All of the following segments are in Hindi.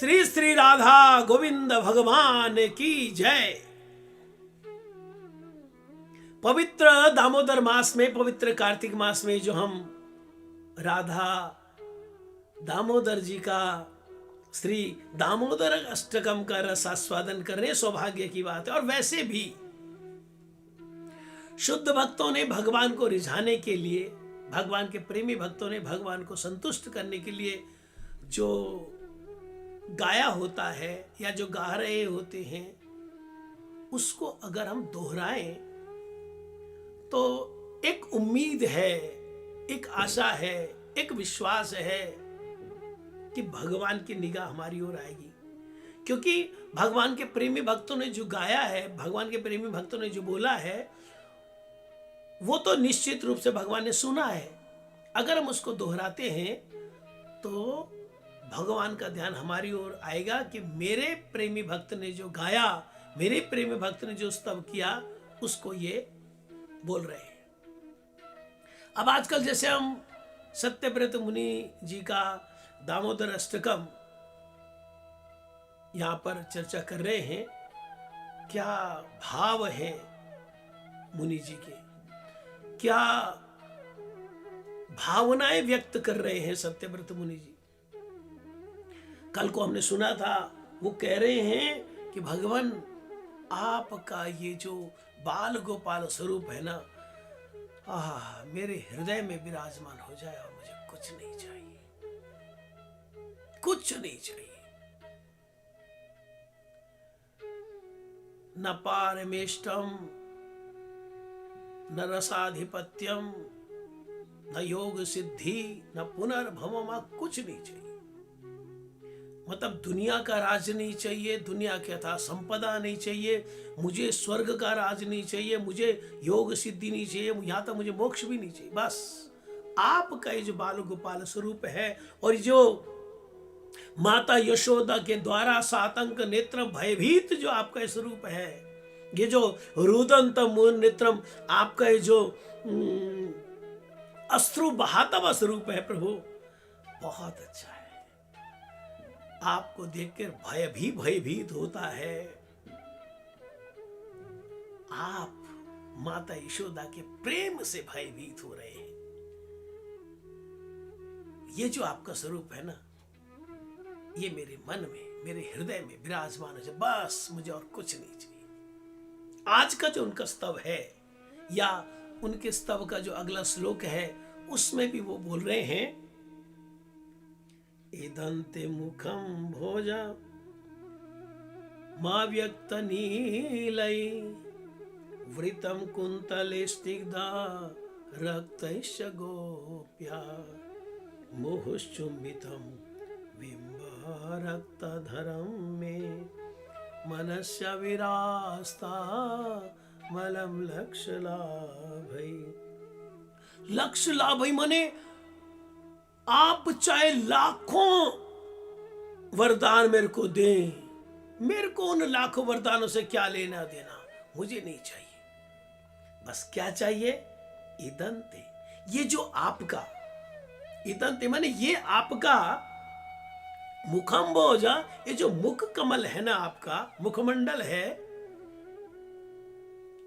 श्री श्री राधा गोविंद भगवान की जय। पवित्र दामोदर मास में, पवित्र कार्तिक मास में जो हम राधा दामोदर जी का श्री दामोदर अष्टकम का रस आस्वादन कर रहे, सौभाग्य की बात है। और वैसे भी शुद्ध भक्तों ने भगवान को रिझाने के लिए, भगवान के प्रेमी भक्तों ने भगवान को संतुष्ट करने के लिए जो गाया होता है या जो गा रहे होते हैं, उसको अगर हम दोहराएं तो एक उम्मीद है, एक आशा है, एक विश्वास है कि भगवान की निगाह हमारी ओर आएगी। क्योंकि भगवान के प्रेमी भक्तों ने जो गाया है, भगवान के प्रेमी भक्तों ने जो बोला है, वो तो निश्चित रूप से भगवान ने सुना है। अगर हम उसको दोहराते हैं तो भगवान का ध्यान हमारी ओर आएगा कि मेरे प्रेमी भक्त ने जो गाया, मेरे प्रेमी भक्त ने जो स्तव किया, उसको ये बोल रहे हैं। अब आजकल जैसे हम सत्यव्रत मुनि जी का दामोदर अष्टकम यहां पर चर्चा कर रहे हैं, क्या भाव है मुनि जी के, क्या भावनाएं व्यक्त कर रहे हैं सत्यव्रत मुनि जी। कल को हमने सुना था, वो कह रहे हैं कि भगवान आपका ये जो बाल गोपाल स्वरूप है ना, मेरे हृदय में विराजमान हो जाए और मुझे कुछ नहीं चाहिए, कुछ नहीं चाहिए। न पारमेष्टम न रसाधिपत्यम न योग सिद्धि न पुनर्भवम, कुछ नहीं चाहिए। मतलब दुनिया का राज नहीं चाहिए, दुनिया के अथा संपदा नहीं चाहिए, मुझे स्वर्ग का राज नहीं चाहिए, मुझे योग सिद्धि नहीं चाहिए, यहां तक मुझे मोक्ष भी नहीं चाहिए। बस आपका ये जो बाल गोपाल स्वरूप है और जो माता यशोदा के द्वारा सातंक नेत्रम भयभीत जो आपका स्वरूप है, ये जो रुदंत मूल नेत्रम आपका ये जो अश्रु बहाता हुआ स्वरूप है प्रभु, बहुत अच्छा है। आपको देखकर भय भी भयभीत होता है। आप माता यशोदा के प्रेम से भयभीत हो रहे हैं। ये जो आपका स्वरूप है ना, ये मेरे मन में, मेरे हृदय में विराजमान है। बस मुझे और कुछ नहीं चाहिए। आज का जो उनका स्तव है या उनके स्तव का जो अगला श्लोक है, उसमें भी वो बोल रहे हैं, इदंते मुखम भोजा मा व्यक्त नीलै वृतम कुंतले स्निग्धा रक्तैश्च गोप्या मुहुश्चुम्बितं बिम्ब रक्तधरं मे मनस्य विरास्ता मलम लक्ष्य लाभै। लक्ष्य लाभै माने आप चाहे लाखों वरदान मेरे को दें, मेरे को उन लाखों वरदानों से क्या लेना देना, मुझे नहीं चाहिए। बस क्या चाहिए? इदंते, ये जो आपका, इदंते माने ये आपका मुखम्बोजा, ये जो मुख कमल है ना, आपका मुखमंडल है,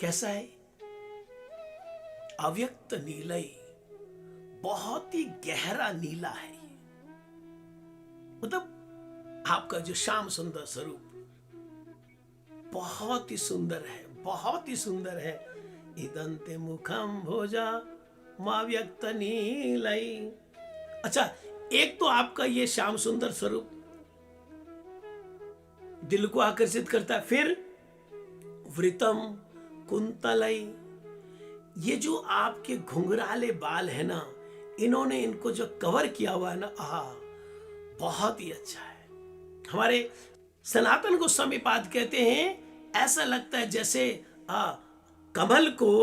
कैसा है? अव्यक्त नीलय, बहुत ही गहरा नीला है। मतलब आपका जो श्याम सुंदर स्वरूप बहुत ही सुंदर है, बहुत ही सुंदर है। इदंते मुखम भोजा मा व्यक्त नीलय। अच्छा, एक तो आपका ये श्याम सुंदर स्वरूप दिल को आकर्षित करता है। फिर वृतम कुंतलय, ये जो आपके घुंघराले बाल है ना, इन्होंने इनको जो कवर किया हुआ है ना, बहुत ही अच्छा है। हमारे सनातन गोस्वामी पाद कहते हैं, ऐसा लगता है जैसे कमल को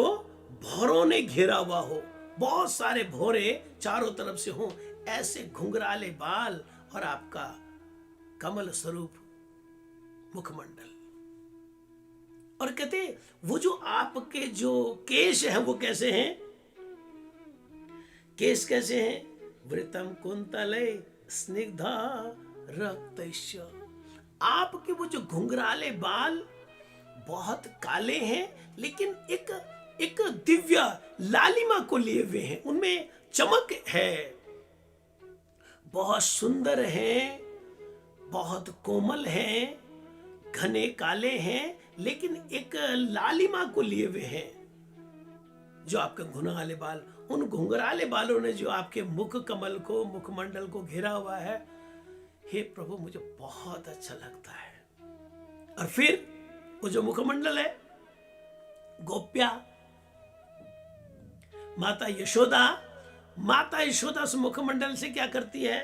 भौरों ने घेरा हुआ हो, बहुत सारे भौरे चारों तरफ से हो, ऐसे घुंघराले बाल और आपका कमल स्वरूप मुखमंडल। और कहते वो जो आपके जो केश हैं, वो कैसे हैं? केश कैसे हैं? वृतम कुंतले स्निग्धा रक्तैश्च, आपके वो जो घुंघराले बाल बहुत काले हैं, लेकिन एक एक दिव्य लालिमा को लिए हुए हैं, उनमें चमक है, बहुत सुंदर हैं, बहुत कोमल हैं, घने काले हैं, लेकिन एक लालिमा को लिए हुए हैं। जो आपके घुंघराले बाल, उन घुंघराले बालों ने जो आपके मुख कमल को, मुखमंडल को घेरा हुआ है, हे प्रभु मुझे बहुत अच्छा लगता है। और फिर वो जो मुखमंडल है, गोप्या माता यशोदा उस मुखमंडल से क्या करती है?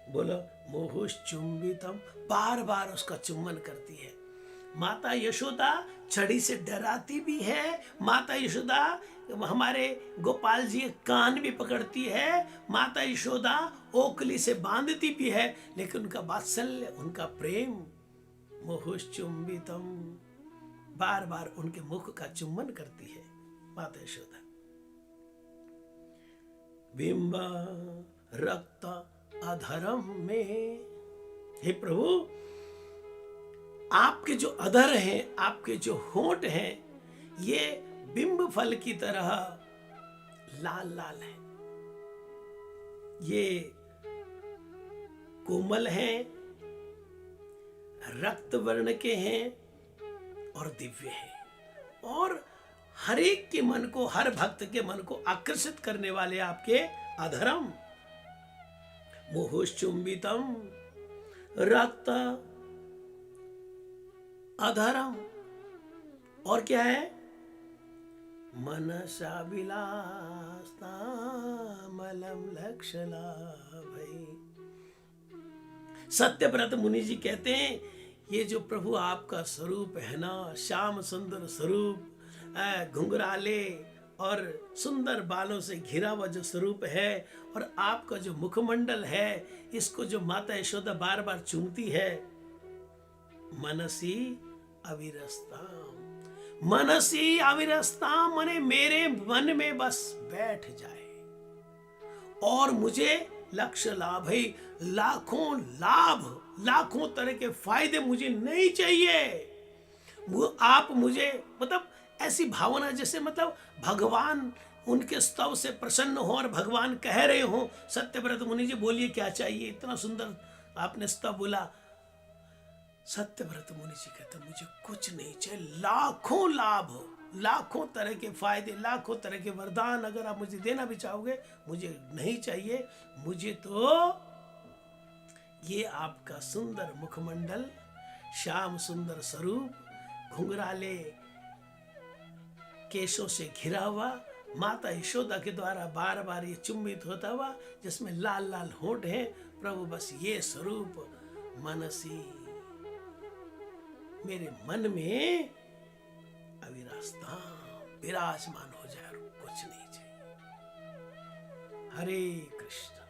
बोलो, मोहुष चुंबितम, बार बार उसका चुम्बन करती है। माता यशोदा छड़ी से डराती भी है, माता यशोदा हमारे गोपाल जी कान भी पकड़ती है, माता यशोदा ओकली से बांधती भी है, लेकिन उनका वात्सल्य, उनका प्रेम, मोहुष चुंबितम, बार बार उनके मुख का चुम्बन करती है माता यशोदा। बिंब रक्त अधरम में, हे प्रभु आपके जो अधर हैं, आपके जो होंठ हैं, ये बिंब फल की तरह लाल लाल है, ये कोमल हैं, रक्त वर्ण के हैं और दिव्य हैं, और हर एक के मन को, हर भक्त के मन को आकर्षित करने वाले आपके अधरम, मोहुश्चुंबितम रक्त अधरम, और क्या है? मनसा विलासता मलम लक्षलाभै। सत्यव्रत मुनि जी कहते हैं, ये जो प्रभु आपका स्वरूप है ना, श्याम सुंदर स्वरूप, घुंघराले और सुंदर बालों से घिरा हुआ जो स्वरूप है, और आपका जो मुखमंडल है, इसको जो माता यशोदा बार बार चूमती है, मनसी अविरस्ताम, मनसी अविरस्ताम माने मेरे मन में बस बैठ जाए, और मुझे लक्ष्य लाभ है, लाखों लाभ, लाखों तरह के फायदे मुझे नहीं चाहिए। वो आप मुझे, मतलब ऐसी भावना जैसे मतलब भगवान उनके स्तव से प्रसन्न हो और भगवान कह रहे हो, सत्यव्रत मुनि जी बोलिए क्या चाहिए, इतना सुंदर आपने स्तव बोला। सत्यव्रत मुनि जी कहते मुझे कुछ नहीं चाहिए, लाखों लाभ, लाखों तरह के फायदे, लाखों तरह के वरदान अगर आप मुझे देना भी चाहोगे, मुझे नहीं चाहिए। मुझे तो ये आपका सुंदर मुखमंडल, श्याम सुंदर स्वरूप, घुंघराले केशों से घिरा हुआ, माता यशोदा के द्वारा बार बार ये चुम्बित होता हुआ, जिसमें लाल लाल होंठ हैं, प्रभु बस ये स्वरूप मनसी, मेरे मन में अविरास्ता विराजमान हो जाए, कुछ नहीं चाहिए। हरे कृष्ण।